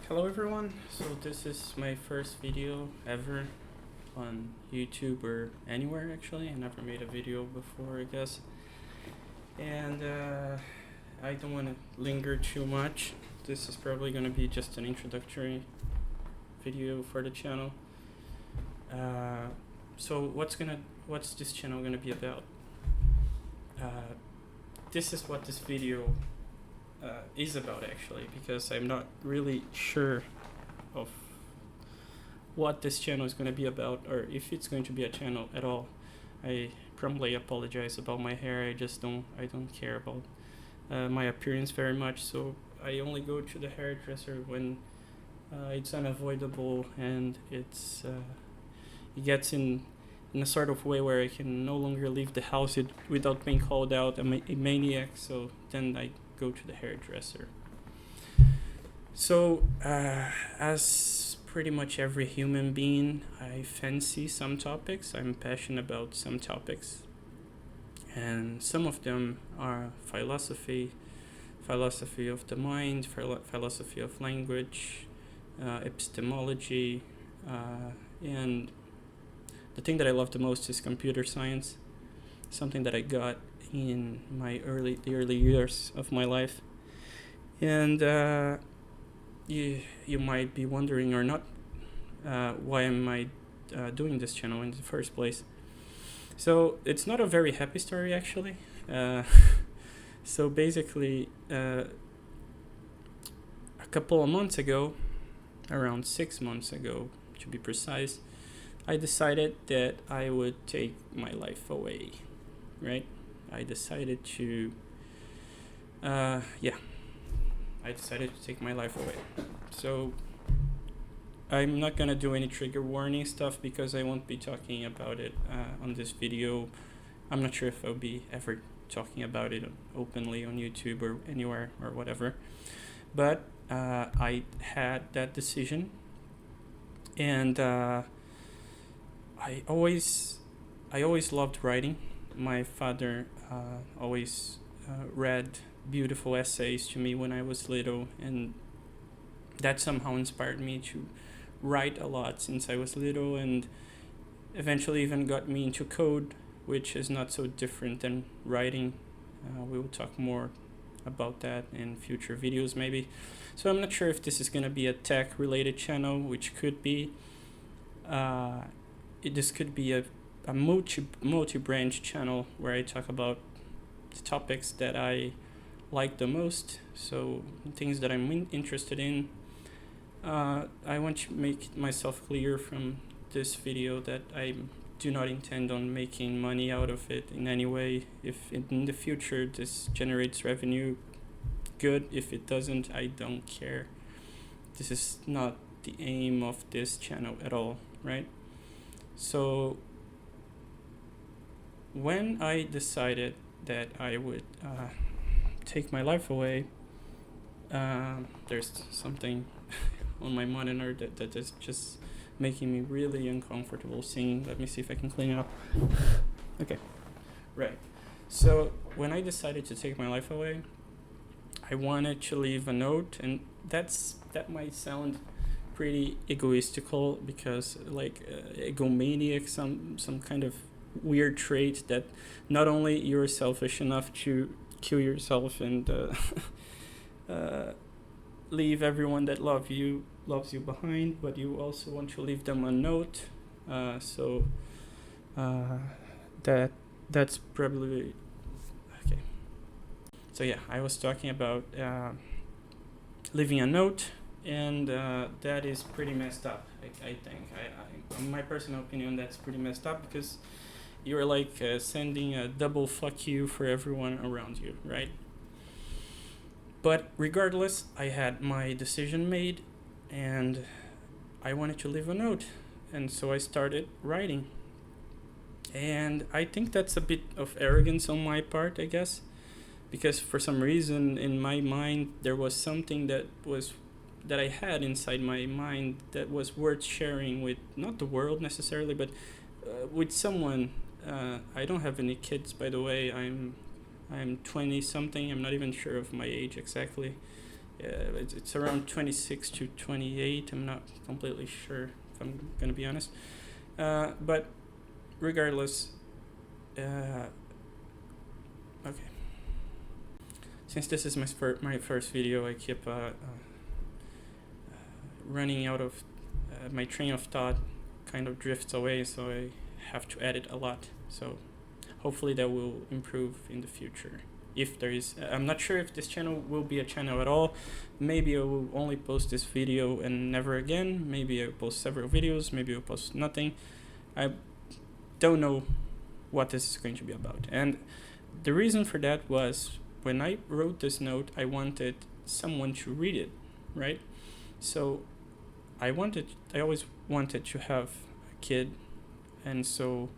Hello everyone, so this is my first video ever on YouTube or anywhere actually. I never made a video before, I guess. And I don't want to linger too much. This is probably going to be just an introductory video for the channel. So what's this channel going to be about? This is what this video is about actually, because I'm not really sure of what this channel is going to be about, or if it's going to be a channel at all. I probably apologize about my hair. I don't care about my appearance very much, so I only go to the hairdresser when it's unavoidable and it gets in a sort of way where I can no longer leave the house without being called out a maniac. So then I go to the hairdresser. So as pretty much every human being, I fancy some topics. I'm passionate about some topics, and some of them are philosophy of the mind, philosophy of language, epistemology, and the thing that I love the most is computer science, something that I got in the early years of my life. And you might be wondering or not, why am I doing this channel in the first place? So it's not a very happy story actually. So basically, a couple of months ago, around 6 months ago to be precise, I decided that I would take my life away, right? I decided to take my life away. So I'm not gonna do any trigger warning stuff because I won't be talking about it on this video. I'm not sure if I'll be ever talking about it openly on YouTube or anywhere or whatever. But I had that decision, and I always loved writing. My father always read beautiful essays to me when I was little, and that somehow inspired me to write a lot since I was little, and eventually even got me into code, which is not so different than writing. We will talk more about that in future videos maybe. So I'm not sure if this is going to be a tech related channel, which could be. This could be a multi-branch channel where I talk about the topics that I like the most, so things that I'm interested in. I want to make myself clear from this video that I do not intend on making money out of it in any way. If in the future this generates revenue, good. If it doesn't, I don't care. This is not the aim of this channel at all, right? So when I decided that I would take my life away, there's something on my monitor that is just making me really uncomfortable seeing. Let me see if I can clean it up. Okay, right. So when I decided to take my life away, I wanted to leave a note, and that might sound pretty egoistical, because like egomaniac, some kind of weird trait that not only you're selfish enough to kill yourself and leave everyone that loves you behind, but you also want to leave them a note. So that's probably okay. So yeah, I was talking about leaving a note, and that is pretty messed up. I think, in my personal opinion, that's pretty messed up, because you're like sending a double fuck you for everyone around you, right? But regardless, I had my decision made, and I wanted to leave a note, and so I started writing. And I think that's a bit of arrogance on my part, I guess, because for some reason in my mind there was something that I had inside my mind that was worth sharing with, not the world necessarily, but with someone. I don't have any kids, by the way. I'm 20 something. I'm not even sure of my age exactly. It's around 26 to 28. I'm not completely sure, if I'm gonna be honest. But regardless, okay. Since this is my first video, I keep running out of my train of thought kind of drifts away, so I have to edit a lot. So hopefully that will improve in the future. If there is, I'm not sure if this channel will be a channel at all. Maybe I will only post this video and never again. Maybe I'll post several videos. Maybe I'll post nothing. I don't know what this is going to be about. And the reason for that was when I wrote this note, I wanted someone to read it, right? So I always wanted to have a kid, and so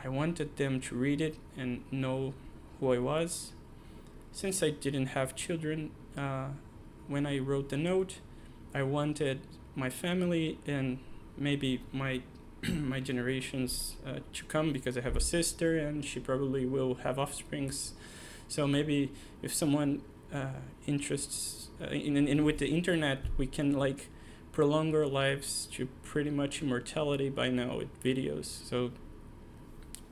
I wanted them to read it and know who I was. Since I didn't have children, when I wrote the note, I wanted my family and maybe my my generations to come, because I have a sister and she probably will have offsprings. So maybe if someone interests in with the internet, we can like prolong our lives to pretty much immortality by now with videos. So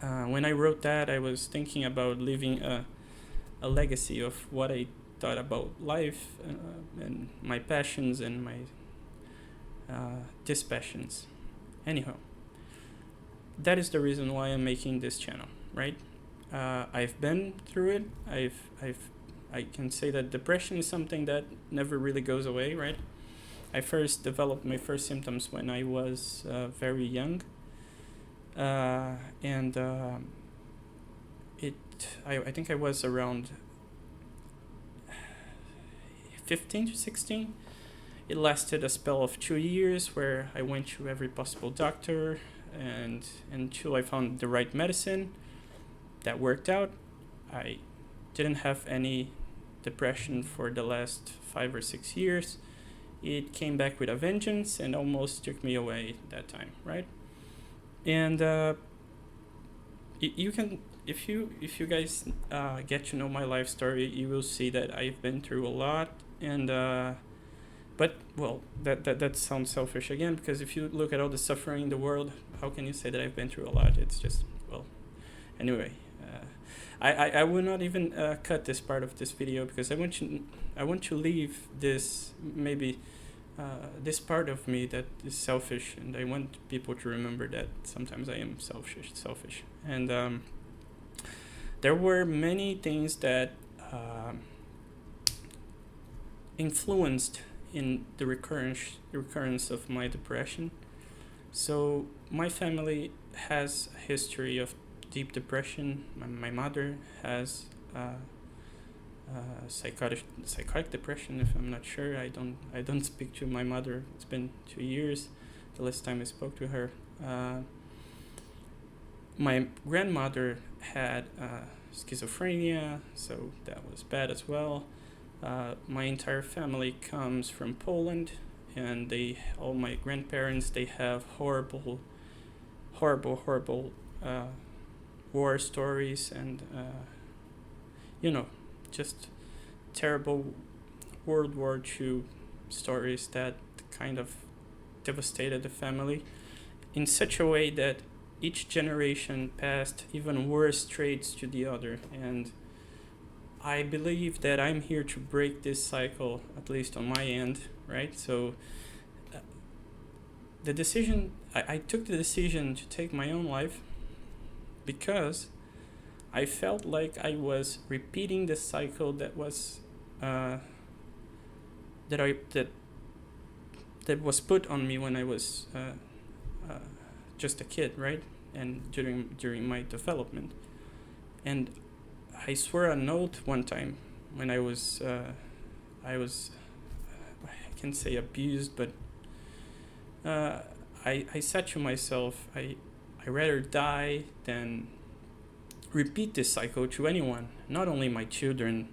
when I wrote that, I was thinking about leaving a legacy of what I thought about life and my passions and my dispassions. Anyhow, that is the reason why I'm making this channel, right? I've been through it. I can say that depression is something that never really goes away, right? I first developed my first symptoms when I was very young, and I think I was around 15 to 16. It lasted a spell of 2 years where I went to every possible doctor, and until I found the right medicine that worked out. I didn't have any depression for the last 5 or 6 years. It came back with a vengeance and almost took me away that time, right? And you can, if you guys get to know my life story, you will see that I've been through a lot. And but well, that sounds selfish again, because if you look at all the suffering in the world, how can you say that I've been through a lot? It's just, well, anyway. I will not even cut this part of this video, because I want to leave this, maybe this part of me that is selfish, and I want people to remember that sometimes I am selfish. And there were many things that influenced in the recurrence of my depression. So my family has a history of deep depression. My mother has psychotic depression. If I'm not sure, I don't speak to my mother. It's been 2 years, the last time I spoke to her. My grandmother had schizophrenia, so that was bad as well. My entire family comes from Poland, and all my grandparents, they have horrible war stories, and just terrible World War II stories that kind of devastated the family in such a way that each generation passed even worse traits to the other. And I believe that I'm here to break this cycle, at least on my end, right? So I took the decision to take my own life because I felt like I was repeating the cycle that was that was put on me when I was just a kid, right? And during my development. And I swore an oath one time when I can't say abused, but I said to myself, I rather die than repeat this cycle to anyone, not only my children,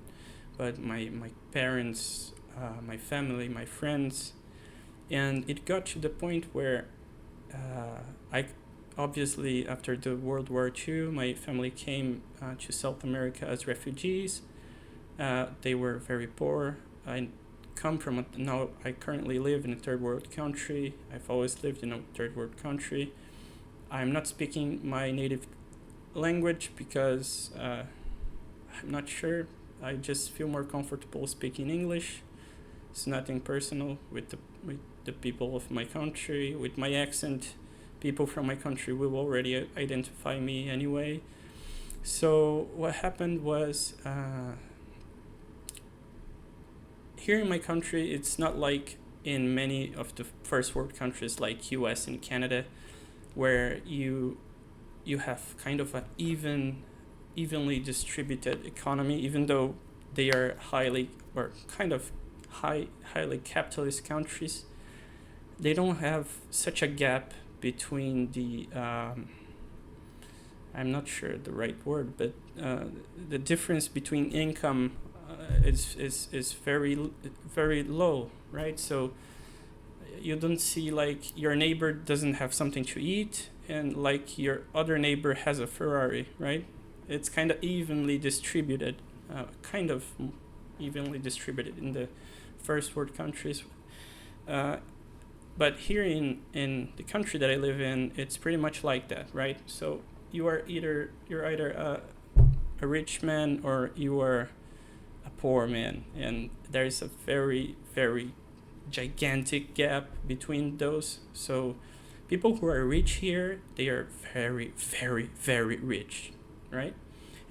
but my parents, my family, my friends. And it got to the point where I obviously, after the World War II, my family came to South America as refugees. They were very poor. I come from now I currently live in a third world country. I've always lived in a third world country. I'm not speaking my native language because I'm not sure. I just feel more comfortable speaking English. It's nothing personal with the people of my country. With my accent, people from my country will already identify me anyway. So what happened was, here in my country, it's not like in many of the first world countries like US and Canada, where you have kind of an evenly distributed economy, even though they are highly capitalist countries. They don't have such a gap between the I'm not sure the right word, but the difference between income is very low, right? So you don't see like your neighbor doesn't have something to eat and like your other neighbor has a Ferrari, right? It's kind of evenly distributed in the first world countries. But here in the country that I live in, it's pretty much like that, right? So you're either a rich man or you are a poor man, and there's a very gigantic gap between those. So people who are rich here, they are very rich, right?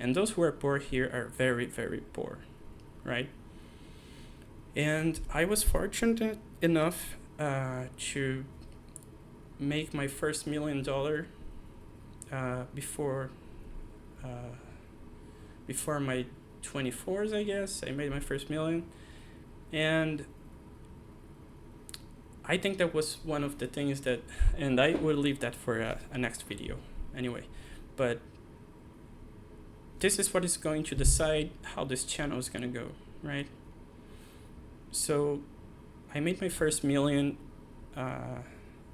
And those who are poor here are very poor, right? And I was fortunate enough to make my first $1 million before my 24s, I guess. I made my first million, and I think that was one of the things that, and I will leave that for a next video anyway, but this is what is going to decide how this channel is going to go, right? So I made my first million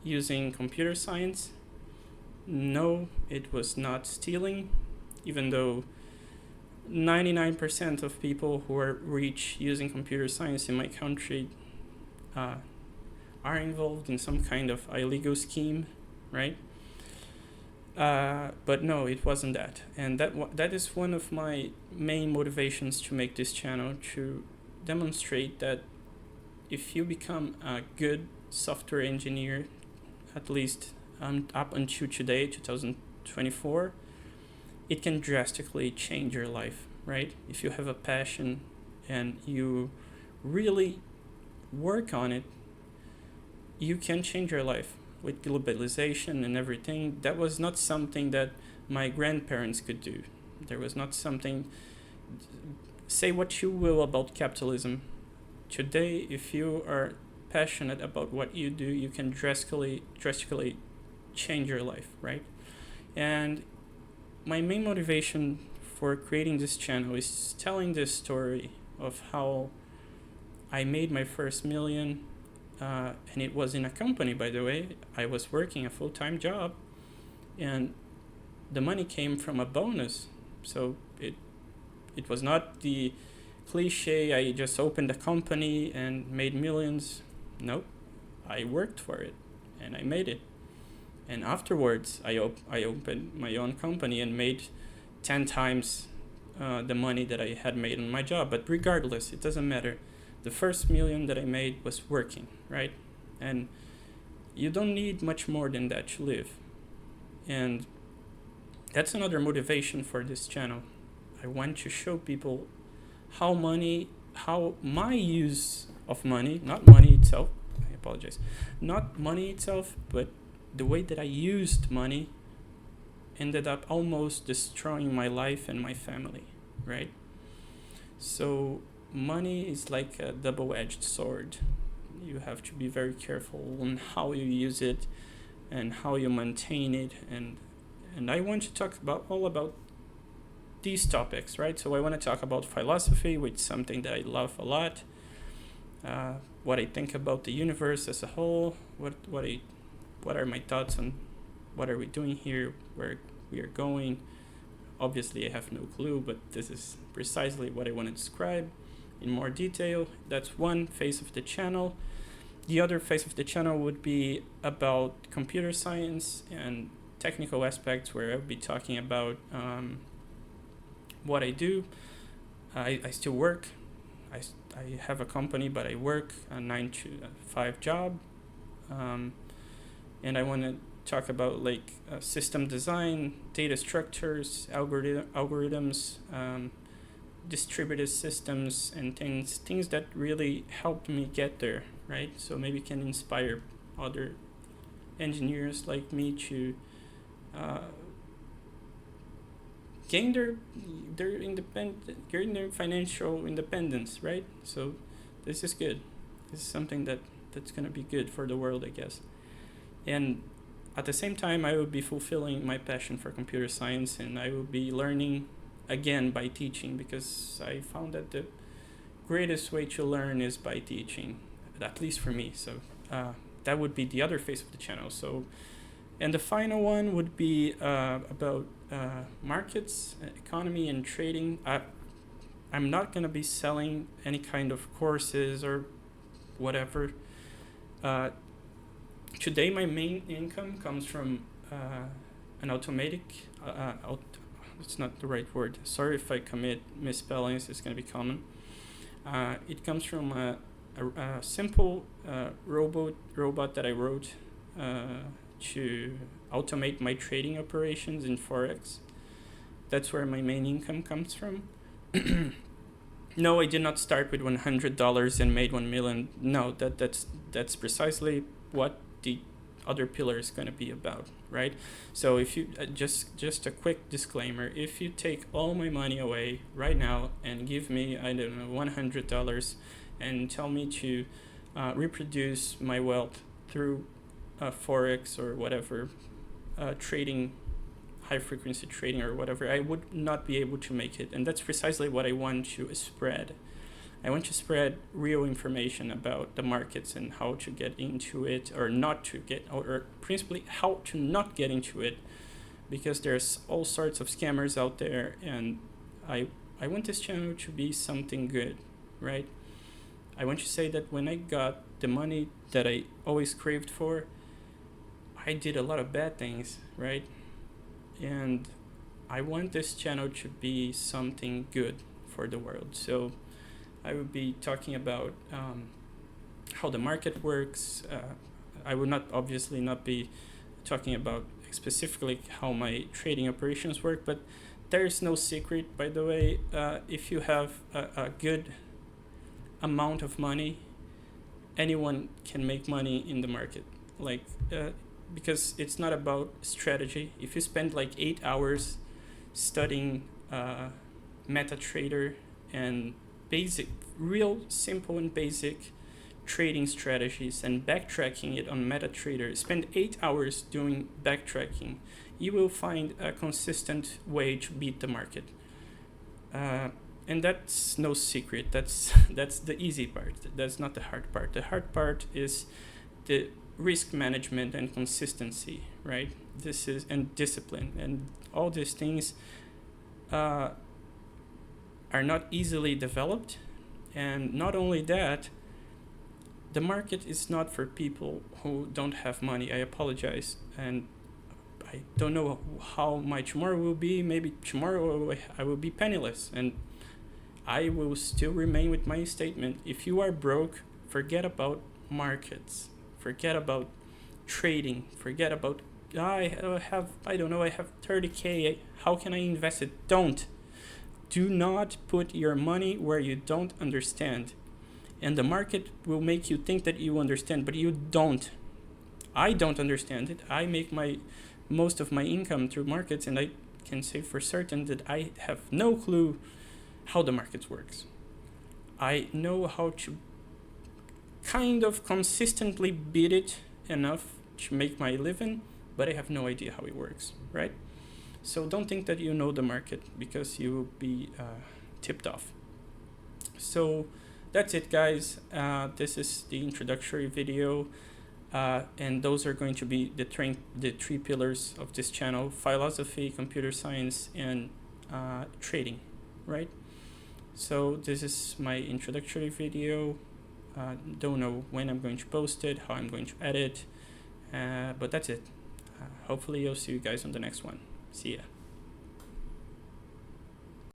using computer science. No, it was not stealing, even though 99% of people who are rich using computer science in my country are involved in some kind of illegal scheme, right? But no, it wasn't that. And that is one of my main motivations to make this channel, to demonstrate that if you become a good software engineer, at least up until today, 2024, it can drastically change your life, right? If you have a passion and you really work on it, you can change your life. With globalization and everything, that was not something that my grandparents could do. There was not something, say what you will about capitalism. Today, if you are passionate about what you do, you can drastically change your life, right? And my main motivation for creating this channel is telling this story of how I made my first million, and it was in a company, by the way. I was working a full-time job, and the money came from a bonus. So it was not the cliche, I just opened a company and made millions. Nope, I worked for it and I made it. And afterwards, I opened my own company and made 10 times the money that I had made on my job. But regardless, it doesn't matter. The first million that I made was working, right? And you don't need much more than that to live. And that's another motivation for this channel. I want to show people how my use of money, not money itself, I apologize, not money itself, but the way that I used money ended up almost destroying my life and my family, right? So money is like a double-edged sword. You have to be very careful on how you use it and how you maintain it, and I want to talk about these topics, right? So I want to talk about philosophy, which is something that I love a lot. What I think about the universe as a whole. What are my thoughts on what are we doing here, where we are going. Obviously, I have no clue, but this is precisely what I want to describe. in more detail. That's one phase of the channel. The other phase of the channel would be about computer science and technical aspects, where I'll be talking about what I do. I still work. I have a company, but I work a 9 to 5 job. And I want to talk about like system design, data structures, algorithms, distributed systems, and things that really helped me get there, right? So maybe can inspire other engineers like me to gain gain their financial independence, right? So this is good. This is something that's gonna be good for the world, I guess. And at the same time, I will be fulfilling my passion for computer science, and I will be learning again by teaching, because I found that the greatest way to learn is by teaching, at least for me. So that would be the other phase of the channel. So, and the final one would be about markets, economy, and trading. I'm not going to be selling any kind of courses or whatever. Today, my main income comes from an automatic. It's not the right word. Sorry if I commit misspellings. It's going to be common. It comes from a simple robot that I wrote to automate my trading operations in Forex. That's where my main income comes from. No, I did not start with $100 and made 1 million. No, that's precisely what the other pillar is going to be about, right? So if you just a quick disclaimer, if you take all my money away right now and give me, I don't know, $100 and tell me to reproduce my wealth through Forex or whatever, trading, high frequency trading or whatever, I would not be able to make it. And that's precisely what I want to spread. I want to spread real information about the markets and how to get into it, or not to get, or principally how to not get into it, because there's all sorts of scammers out there, and I want this channel to be something good, right? I want to say that when I got the money that I always craved for, I did a lot of bad things, right? And I want this channel to be something good for the world. So I will be talking about how the market works. I will obviously not be talking about specifically how my trading operations work, but there is no secret, by the way. If you have a good amount of money, anyone can make money in the market. Like, because it's not about strategy. If you spend like 8 hours studying MetaTrader and real simple and basic trading strategies and backtracking it on MetaTrader, spend 8 hours doing backtracking, you will find a consistent way to beat the market. And that's no secret. That's the easy part. That's not the hard part. The hard part is the risk management and consistency, right? And discipline, and all these things are not easily developed. And not only that, the market is not for people who don't have money. I apologize, and I don't know how my tomorrow will be. Maybe tomorrow I will be penniless, and I will still remain with my statement. If you are broke, forget about markets, forget about trading, forget about I have 30K, how can I invest it? Do not put your money where you don't understand. And the market will make you think that you understand, but you don't. I don't understand it. I make most of my income through markets, and I can say for certain that I have no clue how the markets works. I know how to kind of consistently beat it enough to make my living, but I have no idea how it works, right? So don't think that you know the market, because you will be tipped off. So that's it, guys. This is the introductory video, and those are going to be the three pillars of this channel: philosophy, computer science, and trading, right? So this is my introductory video. Don't know when I'm going to post it, how I'm going to edit, but that's it. Hopefully I'll see you guys on the next one. See ya.